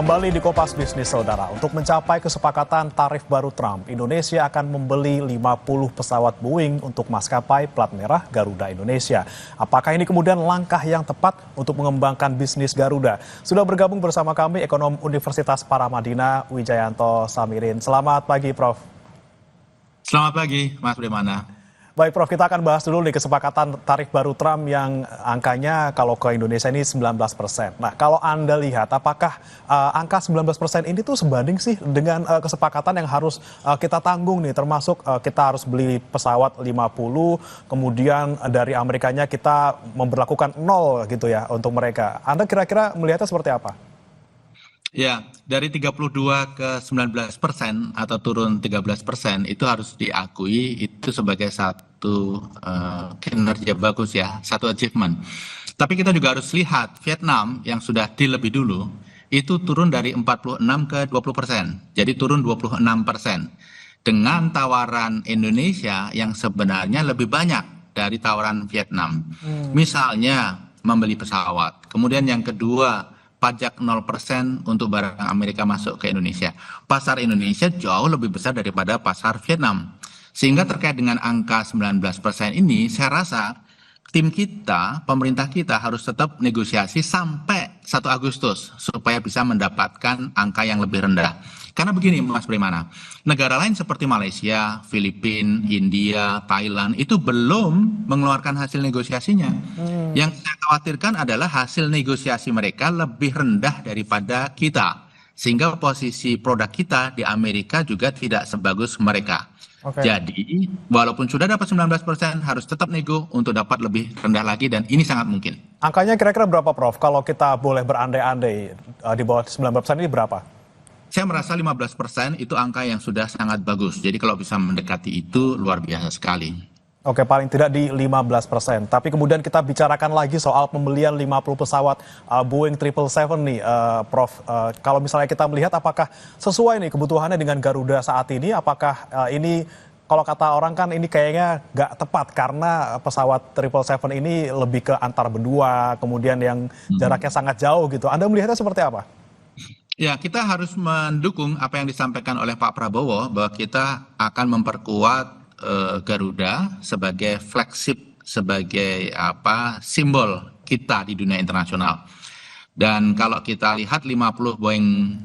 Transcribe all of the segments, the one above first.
Kembali di Kompas Bisnis, Saudara. Untuk mencapai kesepakatan tarif baru Trump, Indonesia akan membeli 50 pesawat Boeing untuk maskapai plat merah Garuda Indonesia. Apakah ini kemudian langkah yang tepat untuk mengembangkan bisnis Garuda? Sudah bergabung bersama kami ekonom Universitas Paramadina, Wijayanto Samirin. Selamat pagi, Prof. Selamat pagi, Mas Brimana. Baik, Prof, kita akan bahas dulu nih kesepakatan tarif baru Trump yang angkanya kalau ke Indonesia ini 19%. Nah, kalau Anda lihat apakah angka 19% ini tuh sebanding sih dengan kesepakatan yang harus kita tanggung nih, termasuk kita harus beli pesawat 50, kemudian dari Amerikanya kita memberlakukan 0 gitu ya untuk mereka. Anda kira-kira melihatnya seperti apa? Ya, dari 32 ke 19% atau turun 13% itu harus diakui itu sebagai satu kinerja bagus ya, satu achievement. Tapi kita juga harus lihat Vietnam yang sudah deal lebih dulu itu turun dari 46 ke 20%, jadi turun 26%. Dengan tawaran Indonesia yang sebenarnya lebih banyak dari tawaran Vietnam. Misalnya membeli pesawat, kemudian yang kedua pajak 0% untuk barang Amerika masuk ke Indonesia. Pasar Indonesia jauh lebih besar daripada pasar Vietnam. Sehingga terkait dengan angka 19% ini, saya rasa tim kita, pemerintah kita harus tetap negosiasi sampai 1 Agustus supaya bisa mendapatkan angka yang lebih rendah. Karena begini Mas Brimana, negara lain seperti Malaysia, Filipina, India, Thailand itu belum mengeluarkan hasil negosiasinya. Yang saya khawatirkan adalah hasil negosiasi mereka lebih rendah daripada kita. Sehingga posisi produk kita di Amerika juga tidak sebagus mereka. Jadi walaupun sudah dapat 19% harus tetap nego untuk dapat lebih rendah lagi dan ini sangat mungkin. Angkanya kira-kira berapa, Prof? Kalau kita boleh berandai-andai di bawah 19% ini berapa? Saya merasa 15% itu angka yang sudah sangat bagus. Jadi kalau bisa mendekati itu luar biasa sekali. Oke, paling tidak di 15%. Tapi kemudian kita bicarakan lagi soal pembelian 50 pesawat Boeing 777 nih, Prof. Kalau misalnya kita melihat apakah sesuai nih kebutuhannya dengan Garuda saat ini, apakah ini kalau kata orang kan ini kayaknya nggak tepat karena pesawat 777 ini lebih ke antar benua, kemudian yang jaraknya sangat jauh gitu. Anda melihatnya seperti apa? Ya, kita harus mendukung apa yang disampaikan oleh Pak Prabowo bahwa kita akan memperkuat Garuda sebagai flagship, sebagai simbol kita di dunia internasional. Dan kalau kita lihat 50 Boeing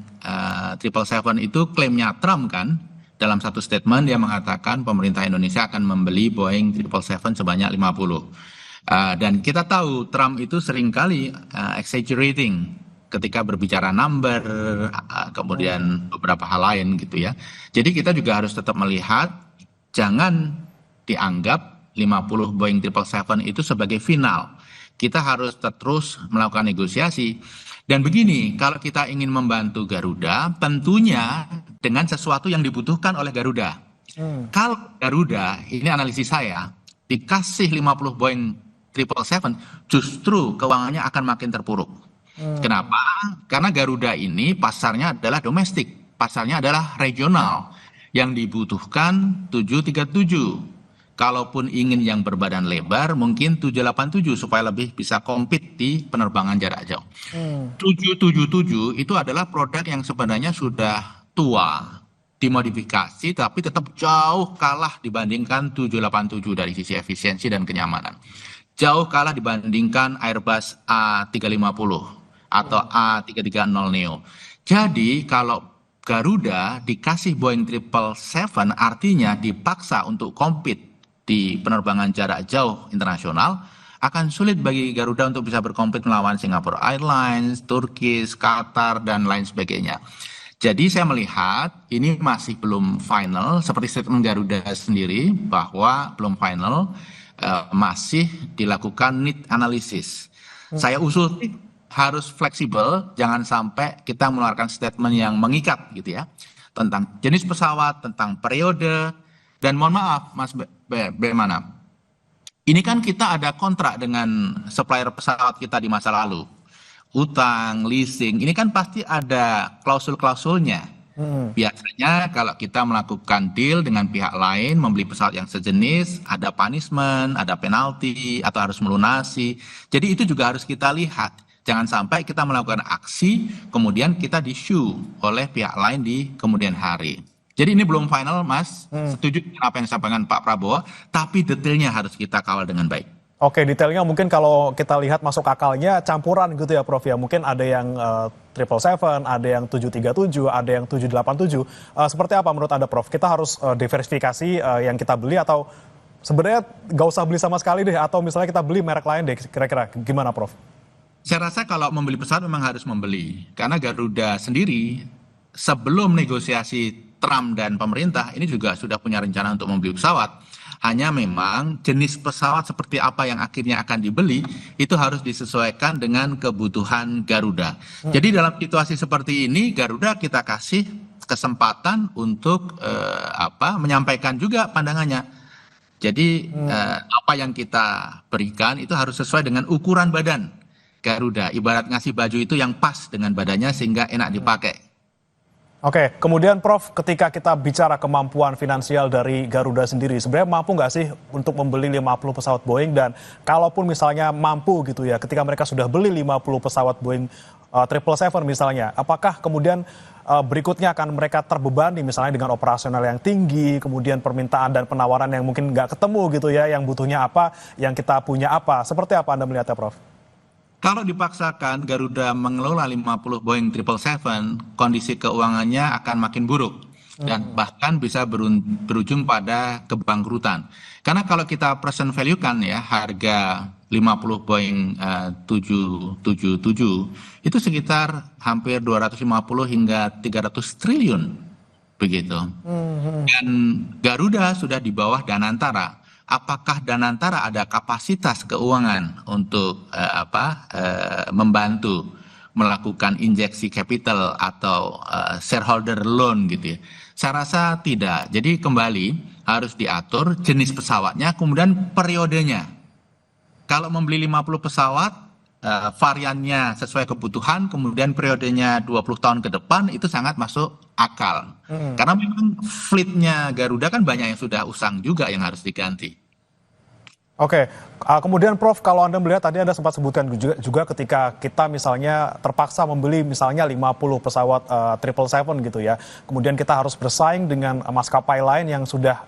777 itu klaimnya Trump kan, dalam satu statement dia mengatakan pemerintah Indonesia akan membeli Boeing 777 sebanyak 50. Dan kita tahu Trump itu seringkali exaggerating ketika berbicara number, kemudian beberapa hal lain gitu ya. Jadi kita juga harus tetap melihat, jangan dianggap 50 Boeing 777 itu sebagai final. Kita harus terus melakukan negosiasi. Dan begini, kalau kita ingin membantu Garuda, tentunya dengan sesuatu yang dibutuhkan oleh Garuda. Kalau Garuda, ini analisis saya, dikasih 50 Boeing 777, justru keuangannya akan makin terpuruk. Kenapa? Karena Garuda ini pasarnya adalah domestik, pasarnya adalah regional. Yang dibutuhkan 737. Kalaupun ingin yang berbadan lebar, mungkin 787 supaya lebih bisa compete di penerbangan jarak jauh. 777 itu adalah produk yang sebenarnya sudah tua, dimodifikasi, tapi tetap jauh kalah dibandingkan 787 dari sisi efisiensi dan kenyamanan. Jauh kalah dibandingkan Airbus A350 atau A330neo. Jadi kalau Garuda dikasih Boeing 777 artinya dipaksa untuk compete di penerbangan jarak jauh internasional, akan sulit bagi Garuda untuk bisa berkompet melawan Singapore Airlines, Turkish, Qatar, dan lain sebagainya. Jadi saya melihat ini masih belum final, seperti statement Garuda sendiri bahwa belum final, masih dilakukan need analysis. Saya usul harus fleksibel, jangan sampai kita mengeluarkan statement yang mengikat gitu ya, tentang jenis pesawat, tentang periode, dan mohon maaf Mas Brimana, ini kan kita ada kontrak dengan supplier pesawat kita di masa lalu, utang, leasing, ini kan pasti ada klausul-klausulnya. Biasanya kalau kita melakukan deal dengan pihak lain, membeli pesawat yang sejenis, ada punishment, ada penalti, atau harus melunasi. Jadi itu juga harus kita lihat. Jangan sampai kita melakukan aksi, kemudian kita di-sue oleh pihak lain di kemudian hari. Jadi ini belum final, Mas. Setuju dengan apa yang disampaikan Pak Prabowo, tapi detailnya harus kita kawal dengan baik. Oke, detailnya mungkin kalau kita lihat masuk akalnya campuran gitu ya Prof ya. Mungkin ada yang 777, ada yang 737, ada yang 787. Seperti apa menurut Anda Prof? Kita harus diversifikasi yang kita beli atau sebenarnya nggak usah beli sama sekali deh, atau misalnya kita beli merek lain deh, kira-kira gimana Prof? Saya rasa kalau membeli pesawat memang harus membeli. Karena Garuda sendiri sebelum negosiasi Trump dan pemerintah ini juga sudah punya rencana untuk membeli pesawat. Hanya memang jenis pesawat seperti apa yang akhirnya akan dibeli itu harus disesuaikan dengan kebutuhan Garuda. Jadi dalam situasi seperti ini Garuda kita kasih kesempatan untuk menyampaikan juga pandangannya. Jadi apa yang kita berikan itu harus sesuai dengan ukuran badan Garuda. Ibarat ngasih baju itu yang pas dengan badannya sehingga enak dipakai. Oke, kemudian Prof, ketika kita bicara kemampuan finansial dari Garuda sendiri, sebenarnya mampu nggak sih untuk membeli 50 pesawat Boeing? Dan kalaupun misalnya mampu gitu ya, ketika mereka sudah beli 50 pesawat Boeing 777 misalnya, apakah kemudian berikutnya akan mereka terbebani misalnya dengan operasional yang tinggi, kemudian permintaan dan penawaran yang mungkin nggak ketemu gitu ya, yang butuhnya apa, yang kita punya apa. Seperti apa Anda melihatnya Prof? Kalau dipaksakan Garuda mengelola 50 Boeing 777, kondisi keuangannya akan makin buruk dan bahkan bisa berujung pada kebangkrutan. Karena kalau kita present value kan ya harga 50 Boeing 777 itu sekitar hampir 250 hingga 300 triliun begitu. Dan Garuda sudah di bawah Danantara. Apakah Danantara ada kapasitas keuangan untuk membantu melakukan injeksi capital atau shareholder loan gitu ya? Saya rasa tidak. Jadi kembali harus diatur jenis pesawatnya, kemudian periodenya. Kalau membeli 50 pesawat, variannya sesuai kebutuhan, kemudian periodenya 20 tahun ke depan, itu sangat masuk akal. Karena memang fleetnya Garuda kan banyak yang sudah usang juga yang harus diganti. Oke, kemudian Prof, kalau Anda melihat tadi Anda sempat sebutkan juga ketika kita misalnya terpaksa membeli misalnya 50 pesawat 777 gitu ya, kemudian kita harus bersaing dengan maskapai lain yang sudah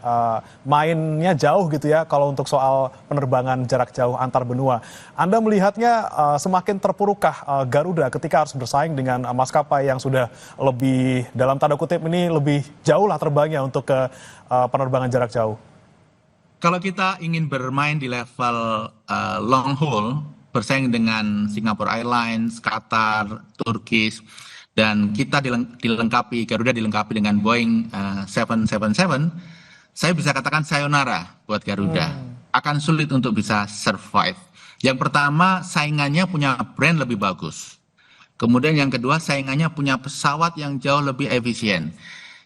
mainnya jauh gitu ya, kalau untuk soal penerbangan jarak jauh antar benua. Anda melihatnya semakin terpurukkah Garuda ketika harus bersaing dengan maskapai yang sudah lebih, dalam tanda kutip ini, lebih jauh lah terbangnya untuk ke penerbangan jarak jauh? Kalau kita ingin bermain di level long haul, bersaing dengan Singapore Airlines, Qatar, Turkish, dan kita Garuda dilengkapi dengan Boeing 777, saya bisa katakan sayonara buat Garuda. Akan sulit untuk bisa survive. Yang pertama, saingannya punya brand lebih bagus. Kemudian yang kedua, saingannya punya pesawat yang jauh lebih efisien.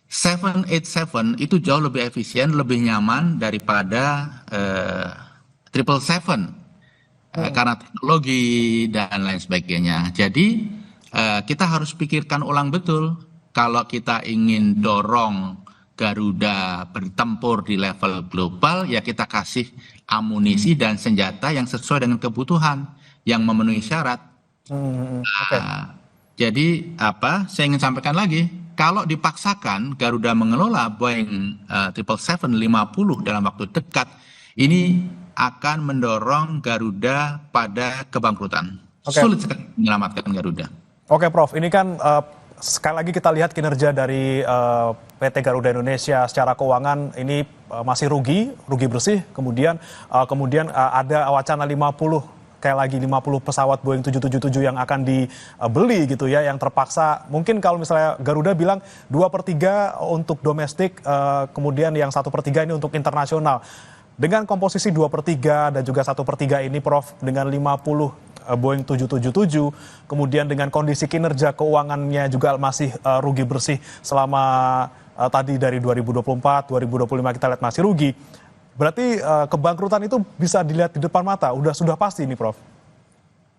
787 itu jauh lebih efisien, lebih nyaman daripada 777 karena teknologi dan lain sebagainya. Jadi kita harus pikirkan ulang betul kalau kita ingin dorong Garuda bertempur di level global, ya kita kasih amunisi dan senjata yang sesuai dengan kebutuhan yang memenuhi syarat. Jadi saya ingin sampaikan lagi. Kalau dipaksakan Garuda mengelola Boeing 777-50 dalam waktu dekat, ini akan mendorong Garuda pada kebangkrutan. Sulit sekali menyelamatkan Garuda. Oke Prof, ini kan sekali lagi kita lihat kinerja dari PT Garuda Indonesia secara keuangan ini masih rugi bersih. Kemudian ada wacana 50 pesawat Boeing 777 yang akan dibeli gitu ya, yang terpaksa mungkin kalau misalnya Garuda bilang 2/3 untuk domestik, kemudian yang 1/3 ini untuk internasional. Dengan komposisi 2/3 dan juga 1/3 ini Prof, dengan 50 Boeing 777, kemudian dengan kondisi kinerja keuangannya juga masih rugi bersih selama tadi dari 2024, 2025 kita lihat masih rugi. Berarti kebangkrutan itu bisa dilihat di depan mata, sudah pasti ini Prof?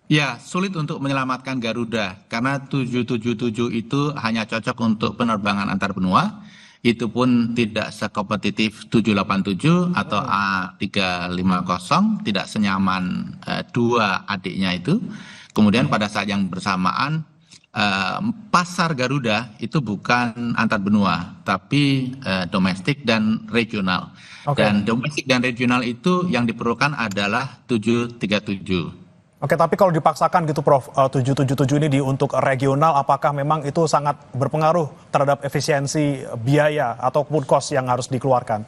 Ya, sulit untuk menyelamatkan Garuda, karena 777 itu hanya cocok untuk penerbangan antar benua, itu pun tidak sekompetitif 787 atau A350, tidak senyaman dua adiknya itu. Kemudian pada saat yang bersamaan pasar Garuda itu bukan antar benua, tapi domestik dan regional. Oke. Dan domestik dan regional itu yang diperlukan adalah 737. Oke, tapi kalau dipaksakan gitu Prof, 777 ini untuk regional, apakah memang itu sangat berpengaruh terhadap efisiensi biaya ataupun kos yang harus dikeluarkan?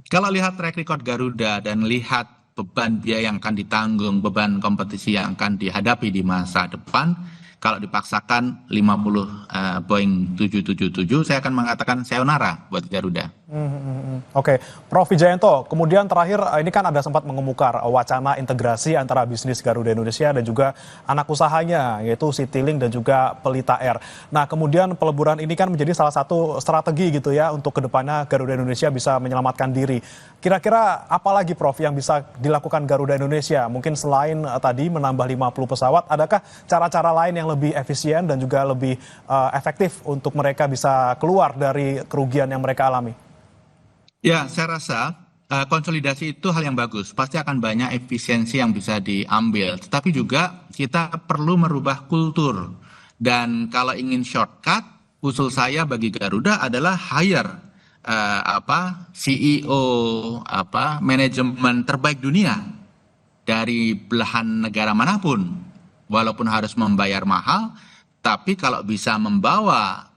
Kalau lihat track record Garuda dan lihat beban biaya yang akan ditanggung, beban kompetisi yang akan dihadapi di masa depan, kalau dipaksakan 50 Boeing 777, saya akan mengatakan sayonara buat Garuda. Oke, Prof. Wijayanto, kemudian terakhir ini kan ada sempat mengemuka wacana integrasi antara bisnis Garuda Indonesia dan juga anak usahanya, yaitu Citylink dan juga Pelita Air. Nah, kemudian peleburan ini kan menjadi salah satu strategi gitu ya untuk kedepannya Garuda Indonesia bisa menyelamatkan diri. Kira-kira apa lagi Prof yang bisa dilakukan Garuda Indonesia? Mungkin selain tadi menambah 50 pesawat, adakah cara-cara lain yang lebih efisien dan juga lebih efektif untuk mereka bisa keluar dari kerugian yang mereka alami? Ya, saya rasa konsolidasi itu hal yang bagus. Pasti akan banyak efisiensi yang bisa diambil. Tetapi juga kita perlu merubah kultur. Dan kalau ingin shortcut, usul saya bagi Garuda adalah hire CEO, manajemen terbaik dunia dari belahan negara manapun. Walaupun harus membayar mahal, tapi kalau bisa membawa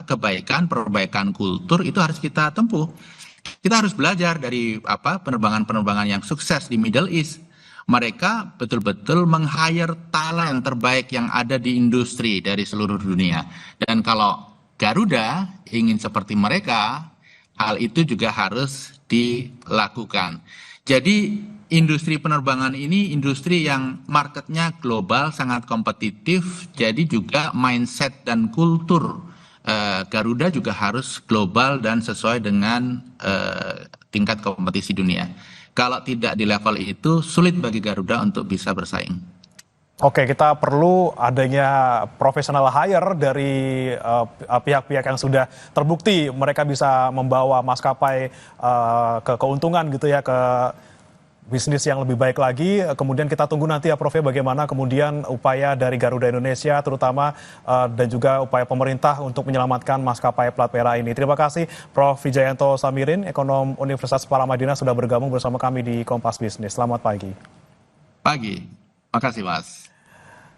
kebaikan, perbaikan kultur itu harus kita tempuh. Kita harus belajar dari penerbangan-penerbangan yang sukses di Middle East. Mereka betul-betul meng-hire talent terbaik yang ada di industri dari seluruh dunia. Dan kalau Garuda ingin seperti mereka, hal itu juga harus dilakukan. Jadi industri penerbangan ini industri yang marketnya global, sangat kompetitif. Jadi juga mindset dan kultur Garuda juga harus global dan sesuai dengan tingkat kompetisi dunia. Kalau tidak di level itu, sulit bagi Garuda untuk bisa bersaing. Oke, kita perlu adanya professional hire dari pihak-pihak yang sudah terbukti mereka bisa membawa maskapai ke keuntungan gitu ya, ke bisnis yang lebih baik lagi. Kemudian kita tunggu nanti ya Prof ya bagaimana kemudian upaya dari Garuda Indonesia terutama dan juga upaya pemerintah untuk menyelamatkan maskapai plat merah ini. Terima kasih Prof Wijayanto Samirin, ekonom Universitas Paramadina sudah bergabung bersama kami di Kompas Bisnis. Selamat pagi. Pagi. Makasih Mas.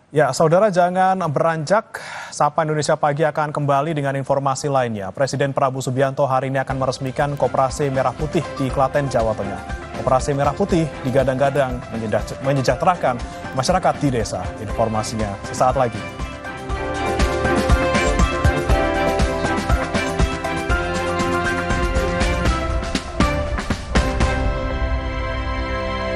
Ya, saudara jangan beranjak. Sapa Indonesia Pagi akan kembali dengan informasi lainnya. Presiden Prabowo Subianto hari ini akan meresmikan Koperasi Merah Putih di Klaten, Jawa Tengah. Operasi Merah Putih digadang-gadang menyejahterakan masyarakat di desa. Informasinya sesaat lagi.